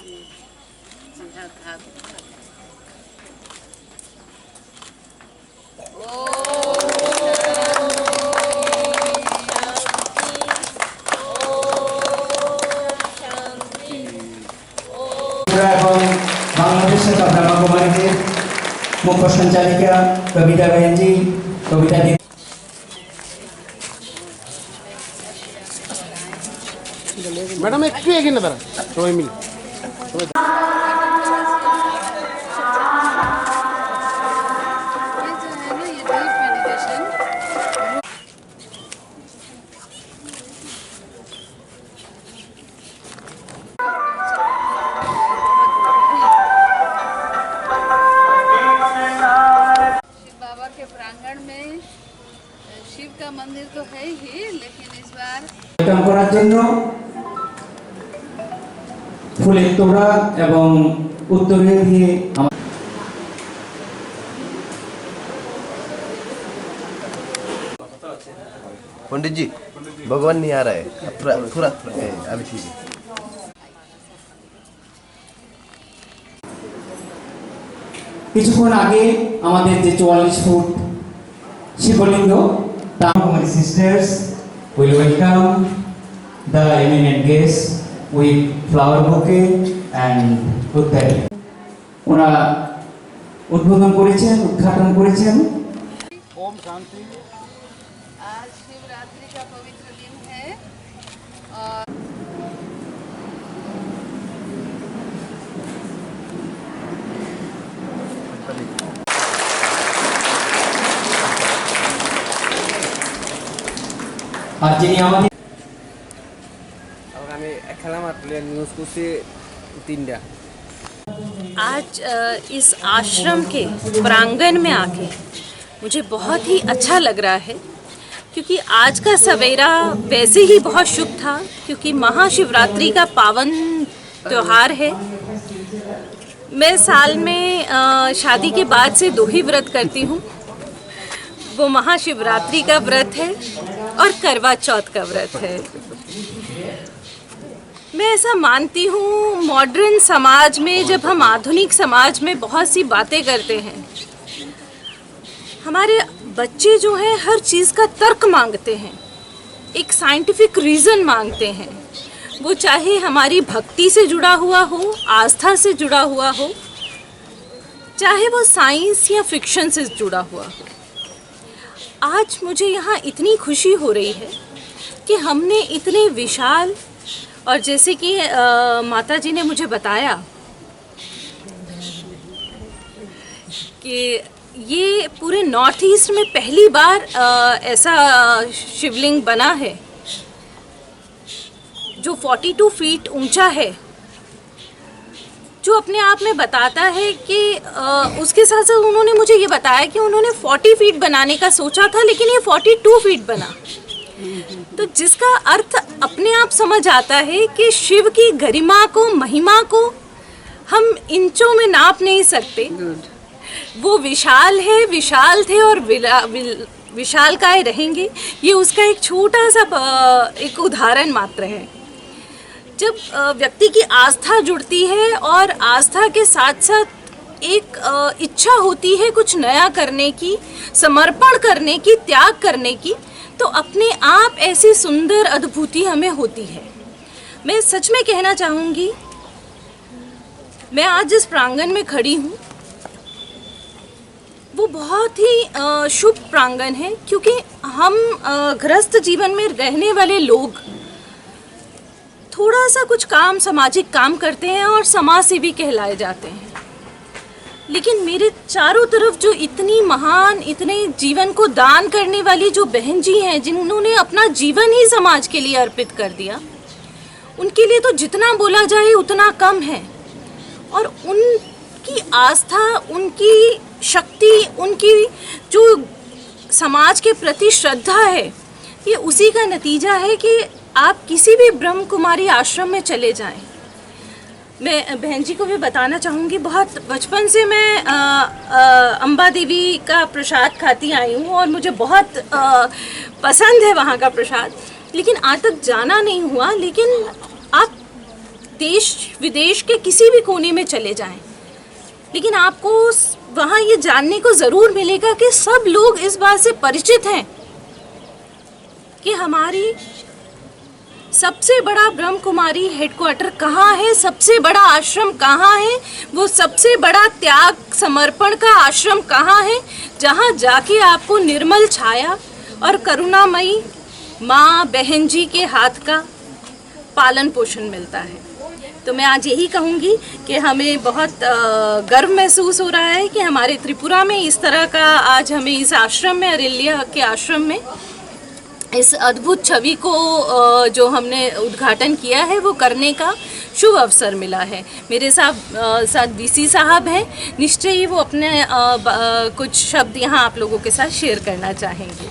जी हाँ এবং বাংলাদেশের ব্রহ্মকুমারীদের মুখ্য সঞ্চালিকা কবিতা বেহেনজি কবিতা मैडम একটু এগিয়ে না দাঁড়ান সবাই মিলে प्रांगण में शिव का मंदिर तो है ही, लेकिन इस बार করার জন্য ফুলের তোড়া এবং উত্তরে দিয়ে पंडित जी भगवान नहीं आ रहा है थोड़ा अभी कीजिए। কিছুক্ষণ আগে আমাদের যে 44 foot Shivling Brahmakumari sisters will welcome the eminent guest with flower bouquet and উদ্যাপী। ওনারা উদ্বোধন করেছেন, উদ্ঘাটন করেছেন। ओम शांति। आज शिवरात्रि का पवित्र दिन है और আর যিনি আমাদের আমি খেলা মাত্র নিউজ করছি তিনটা। आज इस आश्रम के प्रांगण में आके मुझे बहुत ही अच्छा लग रहा है, क्योंकि आज का सवेरा वैसे ही बहुत शुभ था, क्योंकि महाशिवरात्रि का पावन त्यौहार है। मैं साल में शादी के बाद से 2 ही व्रत करती हूँ। वो महाशिवरात्रि का व्रत है और करवा चौथ का व्रत है। मैं ऐसा मानती हूँ, मॉडर्न समाज में जब हम आधुनिक समाज में बहुत सी बातें करते हैं, हमारे बच्चे जो हैं हर चीज़ का तर्क मांगते हैं, एक साइंटिफिक रीज़न मांगते हैं। वो चाहे हमारी भक्ति से जुड़ा हुआ हो, आस्था से जुड़ा हुआ हो, चाहे वो साइंस या फिक्शन से जुड़ा हुआ हो। आज मुझे यहाँ इतनी खुशी हो रही है कि हमने इतने विशाल, और जैसे कि माता जी ने मुझे बताया कि ये पूरे नॉर्थ ईस्ट में पहली बार ऐसा शिवलिंग बना है जो 42 फीट ऊंचा है, जो अपने आप में बताता है कि उसके साथ साथ उन्होंने मुझे ये बताया कि उन्होंने 40 फीट बनाने का सोचा था, लेकिन ये 42 फीट बना। तो जिसका अर्थ अपने आप समझ आता है कि शिव की गरिमा को, महिमा को हम इंचों में नाप नहीं सकते। वो विशाल है, विशाल थे और विशालकाय रहेंगे। ये उसका एक छोटा सा एक उदाहरण मात्र है। जब व्यक्ति की आस्था जुड़ती है और आस्था के साथ साथ एक इच्छा होती है कुछ नया करने की, समर्पण करने की, त्याग करने की, तो अपने आप ऐसी सुंदर अद्भुति हमें होती है। मैं सच में कहना चाहूँगी, मैं आज जिस प्रांगण में खड़ी हूँ वो बहुत ही शुभ प्रांगण है, क्योंकि हम गृहस्थ जीवन में रहने वाले लोग थोड़ा सा कुछ काम, सामाजिक काम करते हैं और समाज सेवी कहलाए जाते हैं। लेकिन मेरे चारों तरफ जो इतनी महान, इतने जीवन को दान करने वाली जो बहन जी हैं, जिन्होंने अपना जीवन ही समाज के लिए अर्पित कर दिया, उनके लिए तो जितना बोला जाए उतना कम है। और उनकी आस्था, उनकी शक्ति, उनकी जो समाज के प्रति श्रद्धा है, ये उसी का नतीजा है कि आप किसी भी ब्रह्म कुमारी आश्रम में चले जाएं। मैं बहन जी को भी बताना चाहूँगी, बहुत बचपन से मैं अम्बा देवी का प्रसाद खाती आई हूँ और मुझे बहुत पसंद है वहाँ का प्रसाद, लेकिन आज तक जाना नहीं हुआ। लेकिन आप देश विदेश के किसी भी कोने में चले जाएं, लेकिन आपको वहाँ ये जानने को ज़रूर मिलेगा कि सब लोग इस बात से परिचित हैं कि हमारी सबसे बड़ा ब्रह्म कुमारी हेडक्वार्टर कहाँ है, सबसे बड़ा आश्रम कहाँ है, वो सबसे बड़ा त्याग समर्पण का आश्रम कहाँ है, जहाँ जाके आपको निर्मल छाया और करुणामयी माँ बहन जी के हाथ का पालन पोषण मिलता है। तो मैं आज यही कहूँगी कि हमें बहुत गर्व महसूस हो रहा है कि हमारे त्रिपुरा में इस तरह का आज हमें इस आश्रम में, अरेलिया के आश्रम में इस अद्भुत छवि को जो हमने उद्घाटन किया है वो करने का शुभ अवसर मिला है। मेरे साथ वीसी साहब हैं, निश्चय ही वो अपने कुछ शब्द यहाँ आप लोगों के साथ शेयर करना चाहेंगे।